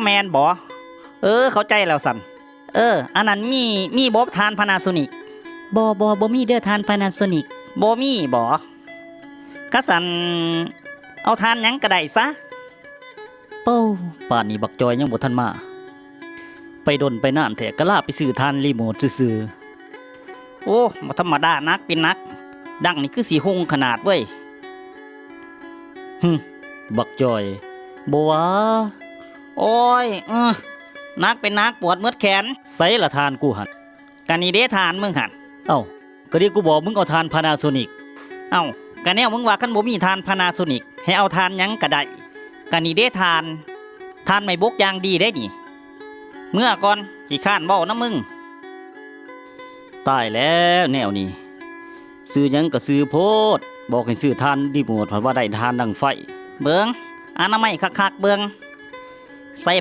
แมนบ่เข้าใจแล้วสันอันนั้นมีบ่ทานพานาโซนิกบ่มีเด้อทาน Panasonic บ่มีบ่กะสันเอาทานหยังก็ได้ซะเป้าป่านนี้บักจอยยังบ่ทันมาไปดนไปนานแท้ก็ลาไปซื้อทานรีโมทซื่อโอ้บ่ธรรมดานักเป็นนักดังนี่คือสิหงขนาดเว้ยๆบักจอยบ่ว่า โอ้ยนักเป็นนักปวดเมื่อแขน ไสละทานกูหั่น กันนี่เด้ทานมึงหัน เอ้าก็ดิกูบอกมึงเอาทาน Panasonic เอ้ากันแนวมึงว่าคันบ่มีทานพานาโซนิกให้เอาทานหยังก็ได้กันนี่เด้ทานไม่บกอย่างดีได้นี่เมื่อก่อนสิข้านเว้านะมึง ตายแล้วแนวนี้ซื้อหยังก็ซื้อโพดบอกให้ซื้อทานรีโมทเพราะว่าได้ทานดังไฟเบิงอนามัยคักๆเบิงใส่